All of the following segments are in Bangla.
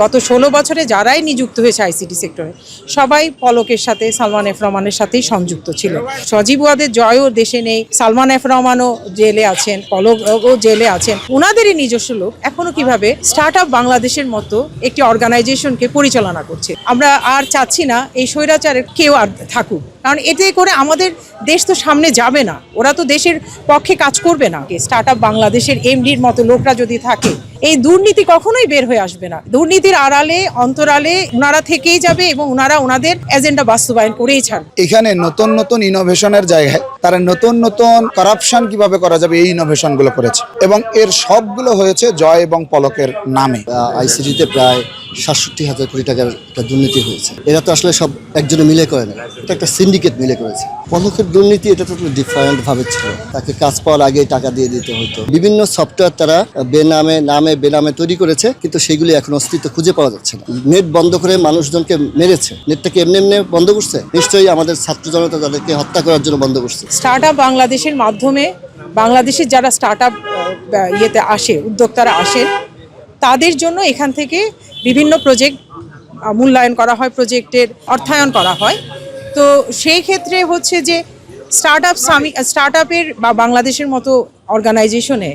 গত ১৬ বছরে যারাই নিযুক্ত হয়েছে আইসিটি সেক্টরে সবাই পলকের সাথে সালমান এফ রহমানের সাথেই সংযুক্ত ছিল। সজীব ওয়াদের জয়ও দেশে নেই, সালমান এফ রহমানও জেলে আছেন, পলকও জেলে আছেন। ওনাদেরই নিজস্ব লোক এখনো কিভাবে স্টার্ট আপ বাংলাদেশের মতো একটি অর্গানাইজেশনকে পরিচালনা করছে। আমরা আর চাচ্ছি না এই স্বৈরাচারের কেউ আর থাকুক, কারণ এতে করে আমাদের দেশ তো সামনে যাবে না। ওরা তো দেশের পক্ষে কাজ করবে না। স্টার্ট আপ বাংলাদেশের এমডির মতো লোকরা যদি থাকে, এই দুর্নীতি কখনোই বের হয়ে আসবে না। দুর্নীতির আড়ালে অন্তরালে ওনারা থেকেই যাবে এবং ওনারা ওনাদের এজেন্ডা বাস্তবায়ন করেই ছাড়বে। এখানে নতুন নতুন ইনোভেশনের জায়গায় তারা নতুন নতুন করাপশন কিভাবে করা যাবে এই ইনোভেশনগুলো করেছে এবং এর সবগুলো হয়েছে জয় এবং পলকের নামে। আইসিটিতে প্রায় ৬৭,০০০ কোটি টাকার একটা দুর্নীতি হয়েছে। এরা তো আসলে সব একজনে মিলে করে না, এটা একটা সিন্ডিকেট মিলে করেছে। পলকের দুর্নীতি এটা তো ডিফারেন্ট ভাবে ছিল। তাকে কাজ পাওয়ার আগে টাকা দিয়ে দিতে হতো। বিভিন্ন সফটওয়্যার তারা বেনামে তৈরি করেছে, কিন্তু সেগুলি এখন অস্তিত্ব খুঁজে পাওয়া যাচ্ছে না। নেট বন্ধ করে মানুষজনকে মেরেছে। নেটটাকে এমনি বন্ধ করছে, নিশ্চয়ই আমাদের ছাত্র জনতা তাদেরকে হত্যা করার জন্য বন্ধ করছে। স্টার্ট আপ বাংলাদেশের মাধ্যমে বাংলাদেশের যারা স্টার্ট আপ ইয়েতে আসে, উদ্যোক্তারা আসেন, তাদের জন্য এখান থেকে বিভিন্ন প্রজেক্ট মূল্যায়ন করা হয়, প্রজেক্টের অর্থায়ন করা হয়। তো সেই ক্ষেত্রে হচ্ছে যে স্টার্ট আপের বা বাংলাদেশের মতো অর্গানাইজেশনে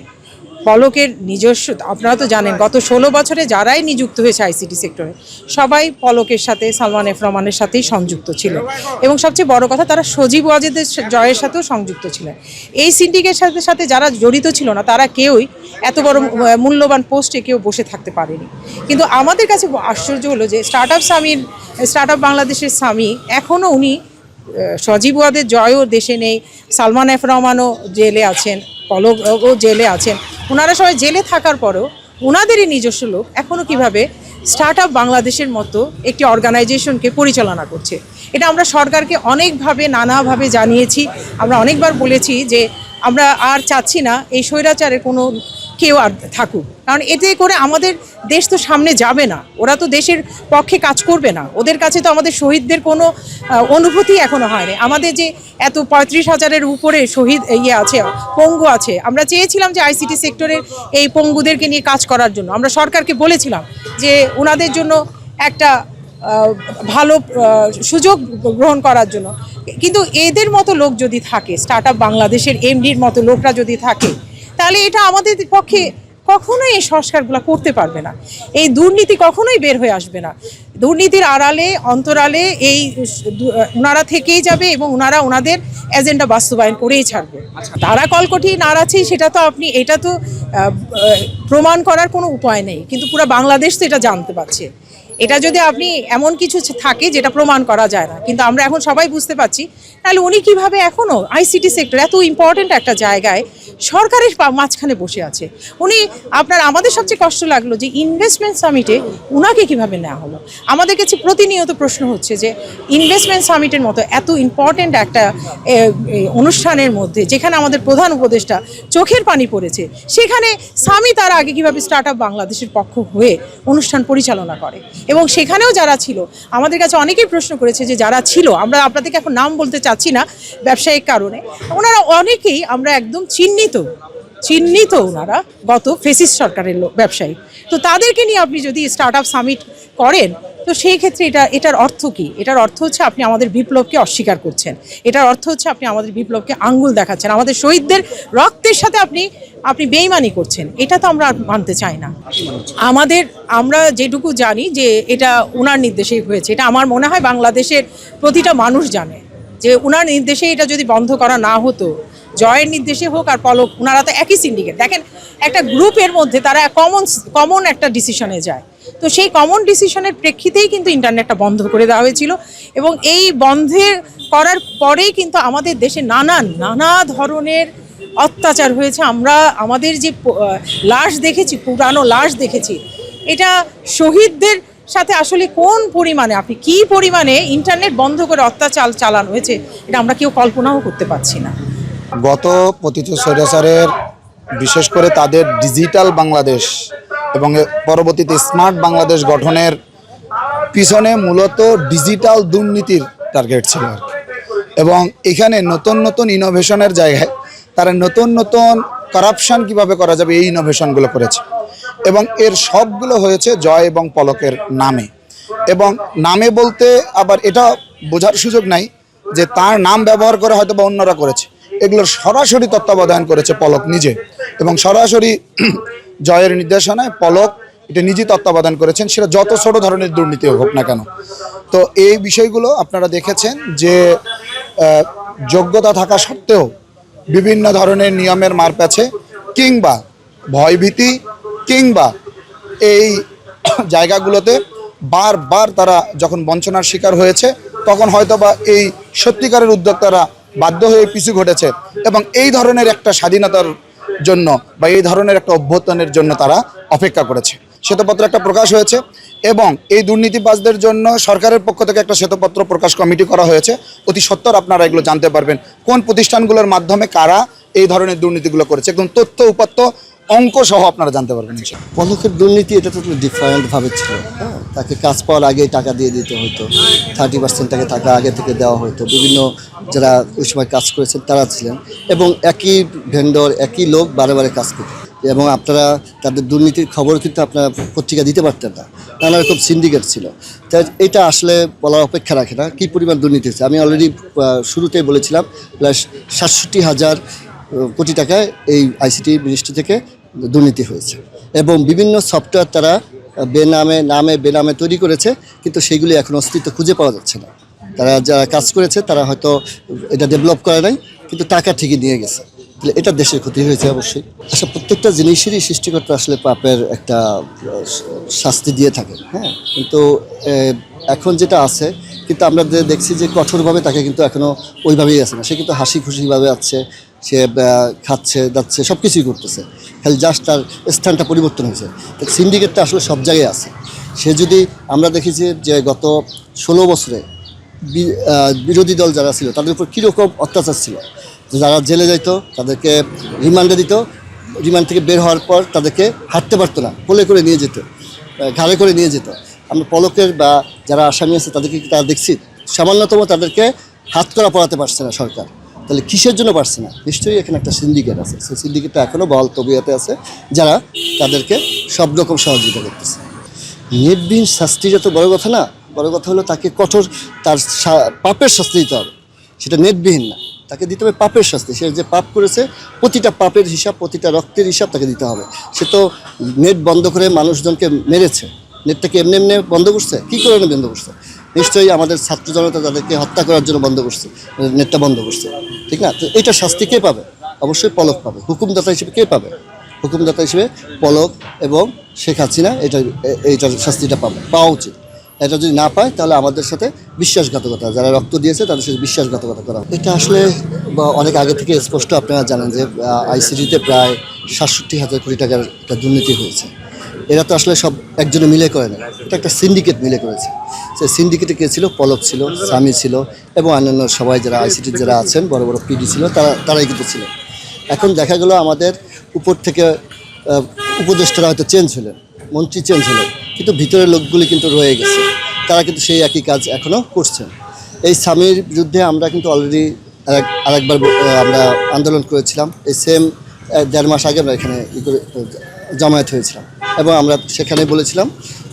পলকের নিজস্ব, আপনারা তো জানেন গত ১৬ বছরে যারাই নিযুক্ত হয়েছে আইসিটি সেক্টরে সবাই পলকের সাথে সালমান এফ রহমানের সাথেই সংযুক্ত ছিল এবং সবচেয়ে বড় কথা তারা সজীব ওয়াজেদের জয়ের সাথেও সংযুক্ত ছিলেন। এই সিন্ডিকেটের সাথে যারা জড়িত ছিল না তারা কেউই এত বড় মূল্যবান পোস্টে কেউ বসে থাকতে পারেনি। কিন্তু আমাদের কাছে আশ্চর্য হলো যে স্টার্ট আপ বাংলাদেশের স্বামী এখনও উনি সজীব ওয়াদের জয়ও দেশে নেই, সালমান এফ রহমানও জেলে আছেন, পলকও জেলে আছেন। ওনারা সবাই জেলে থাকার পরেও ওনাদেরই নিজস্ব লোক এখনও কিভাবে স্টার্ট আপ বাংলাদেশের মতো একটি অর্গানাইজেশনকে পরিচালনা করছে। এটা আমরা সরকারকে অনেকভাবে নানাভাবে জানিয়েছি। আমরা অনেকবার বলেছি যে আমরা আর চাচ্ছি না এই স্বৈরাচারের কোনো কেউ আর থাকুক, কারণ এতে করে আমাদের দেশ তো সামনে যাবে না। ওরা তো দেশের পক্ষে কাজ করবে না। ওদের কাছে তো আমাদের শহীদদের কোনো অনুভূতি এখনো হয়নি। আমাদের যে এত ৩৫,০০০-এর উপরে শহীদ আছে, পঙ্গু আছে, আমরা চেয়েছিলাম যে আইসিটি সেক্টরের এই পঙ্গুদেরকে নিয়ে কাজ করার জন্য আমরা সরকারকে বলেছিলাম যে ওনাদের জন্য একটা ভালো সুযোগ গ্রহণ করার জন্য। কিন্তু এদের মতো লোক যদি থাকে, স্টার্ট আপ বাংলাদেশের এমডির মতো লোকরা যদি থাকে, তাহলে এটা আমাদের পক্ষে কখনোই এই সংস্কারগুলো করতে পারবে না। এই দুর্নীতি কখনোই বের হয়ে আসবে না। দুর্নীতির আড়ালে অন্তরালে ওনারা থেকেই যাবে এবং ওনারা ওনাদের এজেন্ডা বাস্তবায়ন করেই ছাড়বে। তারা কলকঠি নাড়াচ্ছেই সেটা তো এটা তো প্রমাণ করার কোনো উপায় নেই, কিন্তু পুরো বাংলাদেশ তো এটা জানতে পারছে। এটা যদি আপনি এমন কিছু থাকে যেটা প্রমাণ করা যায় না, কিন্তু আমরা এখন সবাই বুঝতে পারছি, তাহলে উনি কিভাবে এখনও আইসিটি সেক্টর এত ইম্পর্টেন্ট একটা জায়গায় সরকারের মাঝখানে বসে আছে। আমাদের সবচেয়ে কষ্ট লাগলো যে ইনভেস্টমেন্ট সামিটে উনাকে কিভাবে নেওয়া হলো। আমাদের কাছে প্রতিনিয়ত প্রশ্ন হচ্ছে যে ইনভেস্টমেন্ট সামিটের মতো এত ইম্পর্টেন্ট একটা অনুষ্ঠানের মধ্যে, যেখানে আমাদের প্রধান উপদেষ্টা চোখের পানি পড়েছে, সেখানে স্বামী তার আগে কিভাবে স্টার্ট আপ বাংলাদেশের পক্ষ হয়ে অনুষ্ঠান পরিচালনা করে। এবং সেখানেও যারা ছিল, আমাদের কাছে অনেকেই প্রশ্ন করেছে যে যারা ছিল, আমরা আপনাদেরকে এখন নাম বলতে চাচ্ছি না ব্যবসায়িক কারণে, ওনারা অনেকেই আমরা একদম চিহ্নিত ওনারা গত ফেসিস্ট সরকারের ব্যবসায়ী। তো তাদেরকে নিয়ে আপনি যদি স্টার্ট আপ সামিট করেন, তো সেই ক্ষেত্রে এটার অর্থ কি? এটার অর্থ হচ্ছে আপনি আমাদের বিপ্লবকে অস্বীকার করছেন। এটার অর্থ হচ্ছে আপনি আমাদের বিপ্লবকে আঙ্গুল দেখাচ্ছেন, আমাদের শহীদদের রক্তের সাথে আপনি বেইমানি করছেন। এটা তো আমরা মানতে চাই না। আমরা যেটুকু জানি যে এটা ওনার নির্দেশেই হয়েছে, এটা আমার মনে হয় বাংলাদেশের প্রতিটা মানুষ জানে যে ওনার নির্দেশে এটা যদি বন্ধ করা না হতো, জয়ের নির্দেশে হোক আর পলক, ওনারা তো একই সিন্ডিকেট। দেখেন, একটা গ্রুপের মধ্যে তারা কমন একটা ডিসিশনে যায়। তো সেই কমন ডিসিশনের প্রেক্ষিতেই কিন্তু ইন্টারনেটটা বন্ধ করে দেওয়া হয়েছিল এবং এই বন্ধের করার পরেই কিন্তু আমাদের দেশে নানা ধরনের অত্যাচার হয়েছে। আমরা আমাদের যে লাশ দেখেছি, পুরানো লাশ দেখেছি, এটা শহীদদের সাথে আসলে কোন পরিমাণে, আপনি কি পরিমাণে ইন্টারনেট বন্ধ করে অত্যাচার চালানো হয়েছে, এটা আমরা কেউ কল্পনাও করতে পারছি না। গত পতিত স্বৈরাচারের বিশেষ করে তাদের ডিজিটাল বাংলাদেশ এবং পরবর্তীতে স্মার্ট বাংলাদেশ গঠনের পিছনে মূলত ডিজিটাল দুর্নীতির টার্গেট ছিল এবং এখানে নতুন নতুন ইনোভেশনের জায়গায় তারা নতুন নতুন করাপশন কিভাবে করা যাবে এই ইনোভেশনগুলো করেছে এবং এর সবগুলো হয়েছে জয় এবং পলকের নামে। এবং নামে বলতে আবার এটা বোঝার সুযোগ নাই যে তার নাম ব্যবহার করে হয়তো বা অন্যরা করেছে, এগুলোর সরাসরি তত্ত্বাবধান করেছে পলক নিজে, এবং সরাসরি জয়ের নির্দেশনায় পলক এটা নিজে তত্ত্বাবধান করেছেন, সেটা যত ছোট ধরনের দুর্নীতি হোক না কেন। তো এই বিষয়গুলো আপনারা দেখেছেন যে যোগ্যতা থাকা সত্ত্বেও বিভিন্ন ধরনের নিয়মের মারপ্যাচে কিংবা ভয়ভীতি কিংবা এই জায়গাগুলোতে বারবার তারা যখন বঞ্চনার শিকার হয়েছে, তখন হয়তো বা এই সত্যিকারের উদ্যোক্তারা বাধ্য হয়ে পিছু ঘটেছে এবং এই ধরনের একটা স্বাধীনতার জন্য বা এই ধরনের একটা অভ্যুত্থানের জন্য তারা অপেক্ষা করেছে। শ্বেতপত্র একটা প্রকাশ হয়েছে এবং এই দুর্নীতিবাজদের জন্য সরকারের পক্ষ থেকে একটা শ্বেতপত্র প্রকাশ কমিটি করা হয়েছে। অতি সত্বর আপনারা এগুলো জানতে পারবেন কোন প্রতিষ্ঠানগুলোর মাধ্যমে কারা এই ধরনের দুর্নীতিগুলো করেছে, একদম তথ্য উপাত্ত অঙ্ক সহ আপনারা জানতে পারবেন। পলকের দুর্নীতি এটা তো ডিফারেন্টভাবে ছিল। হ্যাঁ, তাকে কাজ পাওয়ার আগেই টাকা দিয়ে দিতে হতো, 30% তাকে টাকা আগে থেকে দেওয়া হতো। বিভিন্ন যারা ওই সময় কাজ করেছেন তারা ছিলেন এবং একই ভেন্ডর একই লোক বারে বারে কাজ করত এবং আপনারা তাদের দুর্নীতির খবর কিন্তু আপনারা পত্রিকা দিতে পারতেন না, নানা রকম সিন্ডিকেট ছিল। তাই এটা আসলে বলার অপেক্ষা রাখে না কী পরিমাণ দুর্নীতি হচ্ছে। আমি অলরেডি শুরুতেই বলেছিলাম প্রায় 67,000 কোটি টাকায় এই আইসিটি মিনিস্ট্রি থেকে দুর্নীতি হয়েছে এবং বিভিন্ন সফটওয়্যার তারা বেনামে তৈরি করেছে, কিন্তু সেইগুলি এখন অস্তিত্ব খুঁজে পাওয়া যাচ্ছে না। তারা যারা কাজ করেছে তারা হয়তো এটা ডেভেলপ করে নাই, কিন্তু টাকা ঠিকই নিয়ে গেছে। তাহলে এটা দেশের ক্ষতি হয়েছে অবশ্যই। আচ্ছা, প্রত্যেকটা জিনিসেরই সৃষ্টিকর্তা আসলে পাপের একটা শাস্তি দিয়ে থাকে। হ্যাঁ, কিন্তু এখন যেটা আছে, কিন্তু আমরা দেখছি যে কঠোরভাবে তাকে কিন্তু এখনও ওইভাবেই আছে না। সে কিন্তু হাসি খুশিভাবে আছে, সে খাচ্ছে যাচ্ছে সব কিছুই করতেছে, খালি জাস্ট তার স্থানটা পরিবর্তন হয়েছে। সিন্ডিকেটটা আসলে সব জায়গায় আছে। সে যদি আমরা দেখেছি যে গত 16 বছরে বিরোধী দল যারা ছিল তাদের উপর কীরকম অত্যাচার ছিল, যারা জেলে যাইত তাদেরকে রিমান্ডে দিত, রিমান্ড থেকে বের হওয়ার পর তাদেরকে হাঁটতে পারতো না, কোলে করে নিয়ে যেত, ঘাড়ে করে নিয়ে যেত। আমরা পলকের বা যারা আসামি আছে তাদেরকে তারা দেখছি সামান্যতম তাদেরকে হাত করা পড়াতে পারছে না সরকার। তাহলে কিসের জন্য পারছে না? নিশ্চয়ই এখানে একটা সিন্ডিকেট আছে। সেই সিন্ডিকেটটা এখনও বহাল তবিয়তে আছে, যারা তাদেরকে সব রকম সহযোগিতা করতেছে। নেটবিহীন শাস্তিটা তো বড় কথা না, বড় কথা হলো তাকে কঠোর তার পাপের শাস্তি দিতে হবে। সেটা নেটবিহীন না, তাকে দিতে হবে পাপের শাস্তি। সে যে পাপ করেছে প্রতিটা পাপের হিসাব, প্রতিটা রক্তের হিসাব তাকে দিতে হবে। সে তো নেট বন্ধ করে মানুষজনকে মেরেছে, নেটটাকে এমনি বন্ধ করছে, কী করে বন্ধ করছে? নিশ্চয়ই আমাদের ছাত্র জনতা তাদেরকে হত্যা করার জন্য বন্ধ করছে, নেটটা বন্ধ করছে, ঠিক না? তো এটা শাস্তি কে পাবে? অবশ্যই পলক পাবে। হুকুমদাতা হিসেবে কে পাবে? হুকুমদাতা হিসেবে পলক এবং শেখ হাসিনা এইটার শাস্তিটা পাওয়া উচিত। এটা যদি না পায় তাহলে আমাদের সাথে বিশ্বাসঘাতকতা, যারা রক্ত দিয়েছে তাদের সাথে বিশ্বাসঘাতকতা করা। এটা আসলে অনেক আগে থেকে স্পষ্ট। আপনারা জানেন যে আইসিটিতে প্রায় 67,000 কোটি টাকার একটা দুর্নীতি হয়েছে। এরা তো আসলে সব একজনে মিলে করে না, এটা একটা সিন্ডিকেট মিলে করেছে। সেই সিন্ডিকেটে কে ছিল? পলক ছিল, স্বামী ছিল এবং অন্যান্য সবাই যারা আইসিটির যারা আছেন বড় বড় পিডি ছিল, তারাই কিন্তু ছিল। এখন দেখা গেল আমাদের উপর থেকে উপদেষ্টারা হয়তো চেঞ্জ হলেন, মন্ত্রী চেঞ্জ হলেন, কিন্তু ভিতরের লোকগুলি কিন্তু রয়ে গেছে। তারা কিন্তু সেই একই কাজ এখনও করছেন। এই স্বামীর বিরুদ্ধে আমরা কিন্তু অলরেডি আরেকবার আমরা আন্দোলন করেছিলাম। এই সেম 1.5 মাস আগে আমরা এখানে জমায়েত হয়েছিলাম এবং আমরা সেখানে বলেছিলাম,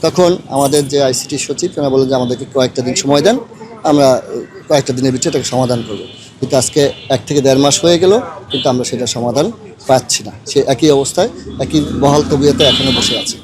তখন আমাদের যে আইসিটি সচিব তারা বলেন যে আমাদেরকে কয়েকটা দিন সময় দেন, আমরা কয়েকটা দিনের ভিতরে এটাকে সমাধান করব। কিন্তু আজকে 1 থেকে 1.5 মাস হয়ে গেল, কিন্তু আমরা সেটা সমাধান পাচ্ছি না। সে একই অবস্থায়, একই বহাল তবিয়তে এখনও বসে আছে।